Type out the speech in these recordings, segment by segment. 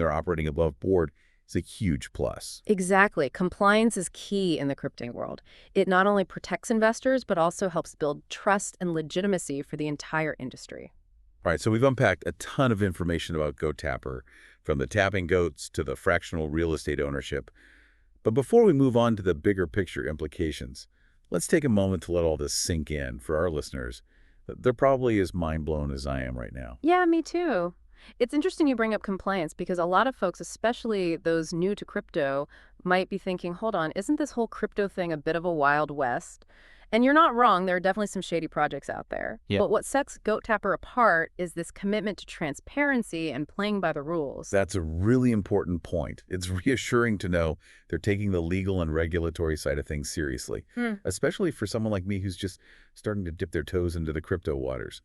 they're operating above board is a huge plus. Exactly. Compliance is key in the crypto world. It not only protects investors, but also helps build trust and legitimacy for the entire industry. All right, so we've unpacked a ton of information about GoTapper, from the tapping goats to the fractional real estate ownership. But before we move on to the bigger picture implications, let's take a moment to let all this sink in for our listeners. They're probably as mind blown as I am right now. Yeah, me too. It's interesting you bring up compliance because a lot of folks, especially those new to crypto, might be thinking, hold on, isn't this whole crypto thing a bit of a wild west? And you're not wrong, there are definitely some shady projects out there. Yeah. But what sets GoatTapper apart is this commitment to transparency and playing by the rules. That's a really important point. It's reassuring to know they're taking the legal and regulatory side of things seriously, especially for someone like me who's just starting to dip their toes into the crypto waters.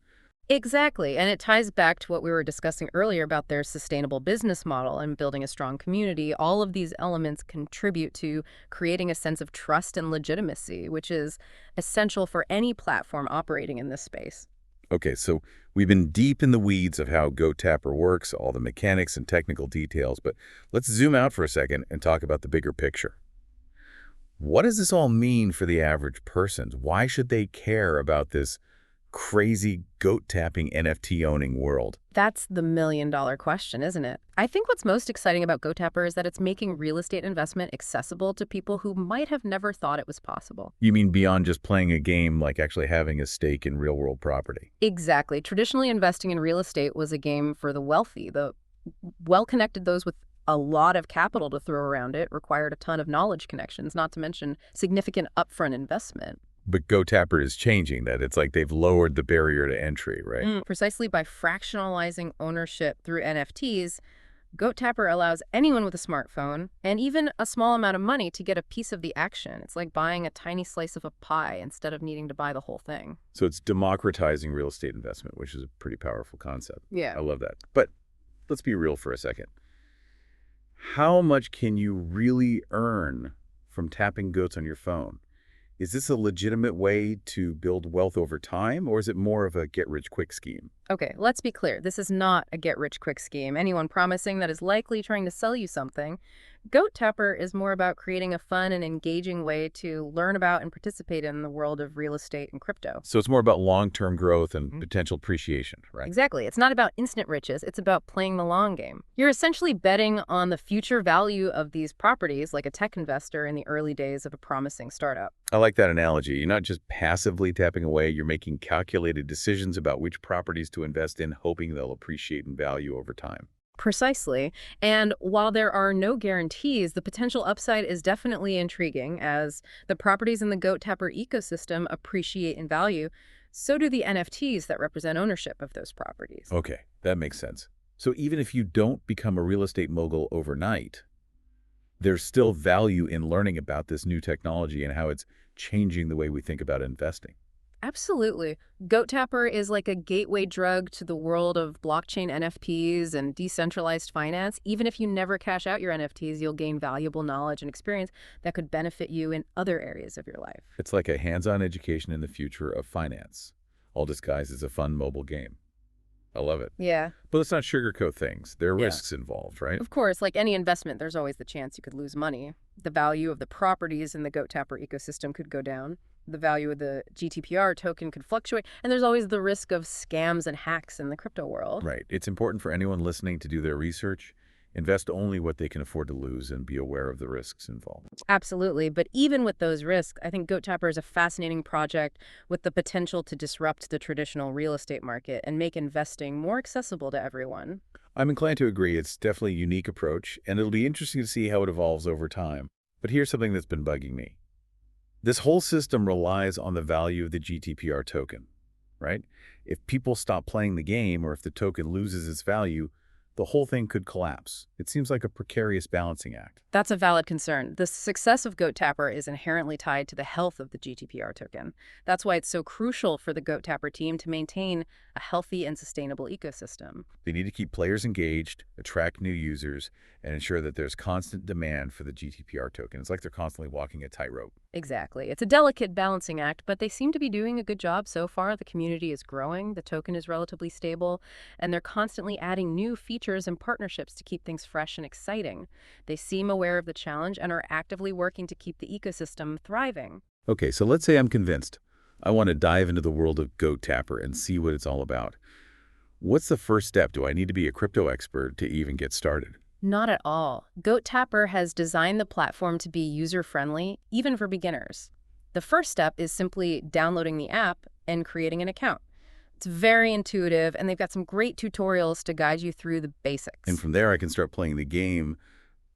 Exactly. And it ties back to what we were discussing earlier about their sustainable business model and building a strong community. All of these elements contribute to creating a sense of trust and legitimacy, which is essential for any platform operating in this space. Okay, so we've been deep in the weeds of how GoTapper works, all the mechanics and technical details, but let's zoom out for a second and talk about the bigger picture. What does this all mean for the average person? Why should they care about this crazy goat-tapping NFT-owning world? That's the million-dollar question, isn't it? I think what's most exciting about GoTapper is that it's making real estate investment accessible to people who might have never thought it was possible. You mean beyond just playing a game, like actually having a stake in real-world property? Exactly. Traditionally, investing in real estate was a game for the wealthy. The well-connected, those with a lot of capital to throw around it, required a ton of knowledge connections, not to mention significant upfront investment. But GoTapper is changing that. It's like they've lowered the barrier to entry, right? Precisely by fractionalizing ownership through NFTs, GoatTapper allows anyone with a smartphone and even a small amount of money to get a piece of the action. It's like buying a tiny slice of a pie instead of needing to buy the whole thing. So it's democratizing real estate investment, which is a pretty powerful concept. Yeah. I love that. But let's be real for a second. How much can you really earn from tapping goats on your phone? Is this a legitimate way to build wealth over time, or is it more of a get-rich-quick scheme? Okay, let's be clear. This is not a get-rich-quick scheme. Anyone promising that is likely trying to sell you something. GoatTapper is more about creating a fun and engaging way to learn about and participate in the world of real estate and crypto. So it's more about long-term growth and potential appreciation, right? Exactly. It's not about instant riches. It's about playing the long game. You're essentially betting on the future value of these properties like a tech investor in the early days of a promising startup. I like that analogy. You're not just passively tapping away, you're making calculated decisions about which properties to invest in, hoping they'll appreciate in value over time. Precisely. And while there are no guarantees, the potential upside is definitely intriguing. As the properties in the GoatTapper ecosystem appreciate in value, so do the NFTs that represent ownership of those properties. Okay, that makes sense. So even if you don't become a real estate mogul overnight, there's still value in learning about this new technology and how it's changing the way we think about investing. Absolutely. GoatTapper is like a gateway drug to the world of blockchain NFTs and decentralized finance. Even if you never cash out your NFTs, you'll gain valuable knowledge and experience that could benefit you in other areas of your life. It's like a hands-on education in the future of finance, all disguised as a fun mobile game. I love it. Yeah. But let's not sugarcoat things. There are Yeah. risks involved, right? Of course, like any investment, there's always the chance you could lose money. The value of the properties in the GoatTapper ecosystem could go down. The value of the GTPR token could fluctuate. And there's always the risk of scams and hacks in the crypto world. Right. It's important for anyone listening to do their research, invest only what they can afford to lose, and be aware of the risks involved. Absolutely. But even with those risks, I think GoatTapper is a fascinating project with the potential to disrupt the traditional real estate market and make investing more accessible to everyone. I'm inclined to agree. It's definitely a unique approach, and it'll be interesting to see how it evolves over time. But here's something that's been bugging me. This whole system relies on the value of the GTPR token, right? If people stop playing the game or if the token loses its value, the whole thing could collapse. It seems like a precarious balancing act. That's a valid concern. The success of GoatTapper is inherently tied to the health of the GTPR token. That's why it's so crucial for the GoatTapper team to maintain a healthy and sustainable ecosystem. They need to keep players engaged, attract new users, and ensure that there's constant demand for the GTPR token. It's like they're constantly walking a tightrope. Exactly. It's a delicate balancing act, but they seem to be doing a good job so far. The community is growing, the token is relatively stable, and they're constantly adding new features and partnerships to keep things fresh and exciting. They seem aware of the challenge and are actively working to keep the ecosystem thriving. Okay, so let's say I'm convinced. I want to dive into the world of Goat Tapper and see what it's all about. What's the first step? Do I need to be a crypto expert to even get started? Not at all. Goat Tapper has designed the platform to be user-friendly, even for beginners. The first step is simply downloading the app and creating an account. It's very intuitive, and they've got some great tutorials to guide you through the And basics. from there, I can start playing the game,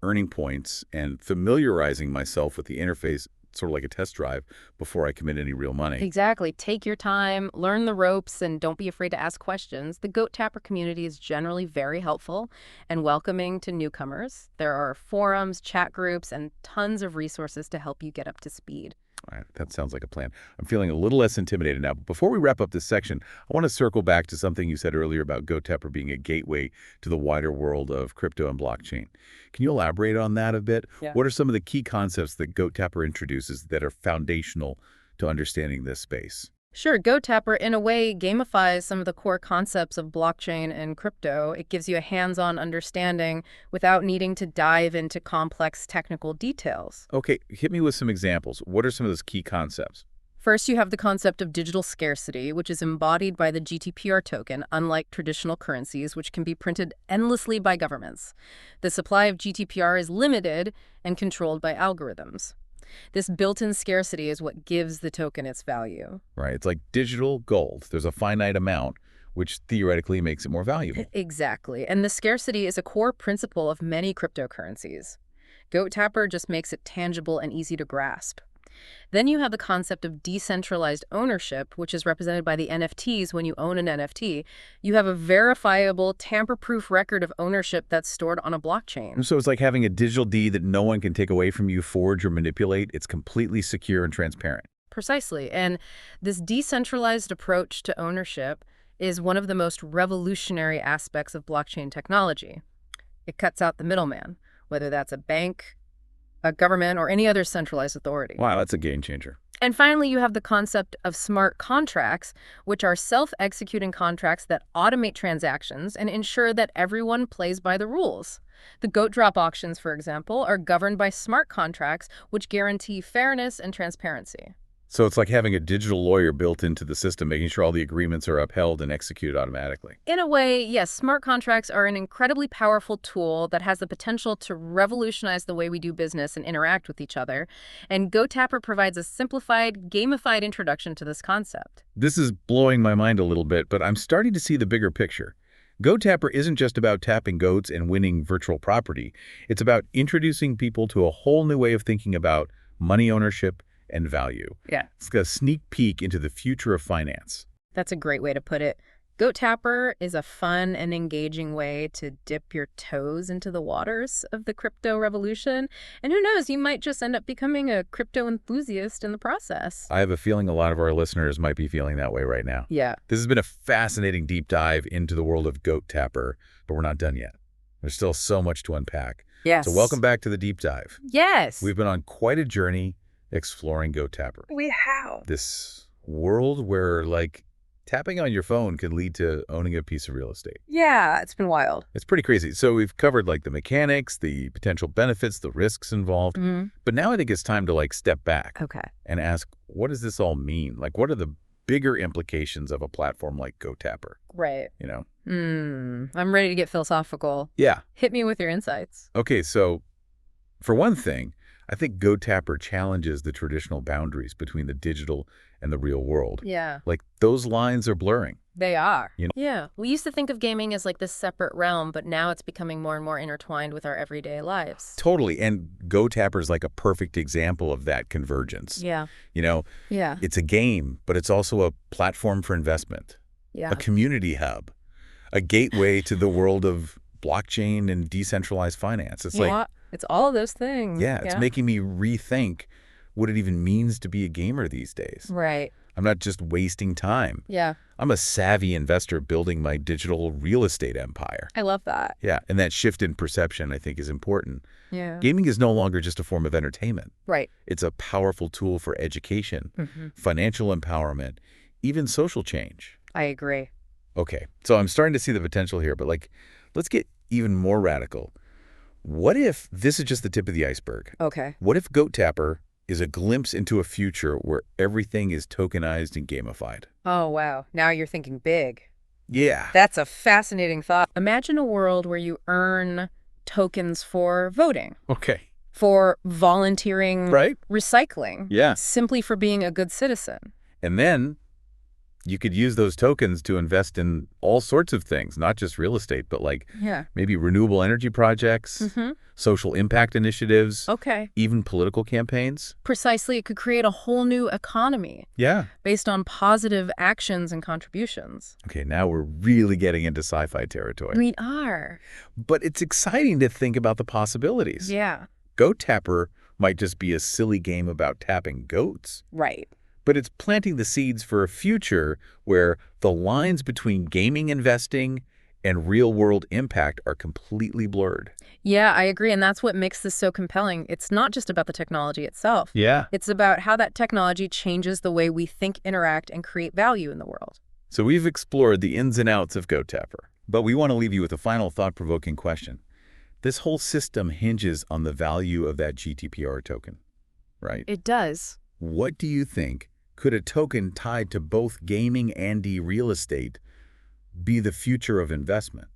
earning points, and familiarizing myself with the interface, sort of like a test drive, before I commit any real money. Exactly. Take your time, learn the ropes, and don't be afraid to ask questions. The Goat Tapper community is generally very helpful and welcoming to newcomers. There are forums, chat groups, and tons of resources to help you get up to speed. All right, that sounds like a plan. I'm feeling a little less intimidated now. But before we wrap up this section, I want to circle back to something you said earlier about GoTapper being a gateway to the wider world of crypto and blockchain. Can you elaborate on that a bit? Yeah. What are some of the key concepts that GoTapper introduces that are foundational to understanding this space? Sure, GoTapper, in a way, gamifies some of the core concepts of blockchain and crypto. It gives you a hands-on understanding without needing to dive into complex technical details. Okay, hit me with some examples. What are some of those key concepts? First, you have the concept of digital scarcity, which is embodied by the GTPR token, unlike traditional currencies, which can be printed endlessly by governments. The supply of GTPR is limited and controlled by algorithms. This built-in scarcity is what gives the token its value. Right, it's like digital gold. There's a finite amount, which theoretically makes it more valuable. Exactly. And the scarcity is a core principle of many cryptocurrencies. GoatTapper just makes it tangible and easy to grasp. Then you have the concept of decentralized ownership, which is represented by the NFTs. When you own an NFT, you have a verifiable, tamper-proof record of ownership that's stored on a blockchain. So it's like having a digital deed that no one can take away from you, forge, or manipulate. It's completely secure and transparent. Precisely. And this decentralized approach to ownership is one of the most revolutionary aspects of blockchain technology. It cuts out the middleman, whether that's a bank, a government, or any other centralized authority. Wow, that's a game changer. And finally, you have the concept of smart contracts, which are self-executing contracts that automate transactions and ensure that everyone plays by the rules. The goat drop auctions, for example, are governed by smart contracts, which guarantee fairness and transparency. So it's like having a digital lawyer built into the system, making sure all the agreements are upheld and executed automatically. In a way, yes, smart contracts are an incredibly powerful tool that has the potential to revolutionize the way we do business and interact with each other. And GoTapper provides a simplified, gamified introduction to this concept. This is blowing my mind a little bit, but I'm starting to see the bigger picture. GoTapper isn't just about tapping goats and winning virtual property. It's about introducing people to a whole new way of thinking about money ownership and value. Yeah. It's a sneak peek into the future of finance. That's a great way to put it. GoTapper is a fun and engaging way to dip your toes into the waters of the crypto revolution. And who knows, you might just end up becoming a crypto enthusiast in the process. I have a feeling a lot of our listeners might be feeling that way right now. Yeah. This has been a fascinating deep dive into the world of GoTapper, but we're not done yet. There's still so much to unpack. Yes. So welcome back to the deep dive. Yes. We've been on quite a journey exploring GoTapper. We have. This world where, like, tapping on your phone can lead to owning a piece of real estate. Yeah, it's been wild. It's pretty crazy. So we've covered, like, the mechanics, the potential benefits, the risks involved. But now I think it's time to, like, step back Okay. and ask, what does this all mean? Like, what are the bigger implications of a platform like GoTapper? Right. You know? I'm ready to get philosophical. Yeah. Hit me with your insights. Okay, so for one thing, I think GoTapper challenges the traditional boundaries between the digital and the real world. Yeah. Like, those lines are blurring. They are. You know? Yeah. We used to think of gaming as like this separate realm, but now it's becoming more and more intertwined with our everyday lives. Totally. And GoTapper is like a perfect example of that convergence. Yeah. You know, Yeah. it's a game, but it's also a platform for investment, Yeah. a community hub, a gateway to the world of blockchain and decentralized finance. It's like, It's all of those things. yeah, it's making me rethink what it even means to be a gamer these days. Right. I'm not just wasting time. Yeah, I'm a savvy investor building my digital real estate empire. I love that. Yeah, and that shift in perception, I think, is important. Yeah. Gaming is no longer just a form of entertainment. Right. It's a powerful tool for education, Hmm. financial empowerment, even social change. I agree. Okay, so I'm starting to see the potential here, but let's get even more radical. What if this is just the tip of the iceberg? Okay. What if Goat Tapper is a glimpse into a future where everything is tokenized and gamified? Oh, wow. Now you're thinking big. Yeah. That's a fascinating thought. Imagine a world where you earn tokens for voting, Okay. for volunteering, Right? recycling, Yeah. simply for being a good citizen. And then you could use those tokens to invest in all sorts of things, not just real estate, but Yeah. maybe renewable energy projects, Mm-hmm. social impact initiatives, Okay. even political campaigns. Precisely, it could create a whole new economy Yeah. based on positive actions and contributions. Okay, now we're really getting into sci-fi territory. We are. But it's exciting to think about the possibilities. Yeah. Goat Tapper might just be a silly game about tapping goats, Right. but it's planting the seeds for a future where the lines between gaming investing and real-world impact are completely blurred. Yeah, I agree. And that's what makes this so compelling. It's not just about the technology itself. Yeah. It's about how that technology changes the way we think, interact, and create value in the world. So we've explored the ins and outs of Goat Tapper, but we want to leave you with a final thought-provoking question. This whole system hinges on the value of that GTPR token, right? It does. What do you think? Could a token tied to both gaming and real estate be the future of investment?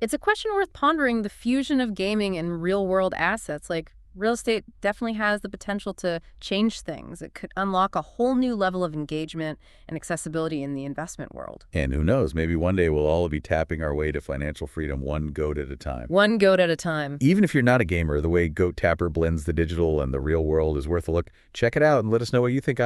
It's a question worth pondering, the fusion of gaming and real-world assets. Real estate definitely has the potential to change things. It could unlock a whole new level of engagement and accessibility in the investment world. And who knows, maybe one day we'll all be tapping our way to financial freedom one goat at a time. One goat at a time. Even if you're not a gamer, the way Goat Tapper blends the digital and the real world is worth a look. Check it out and let us know what you think.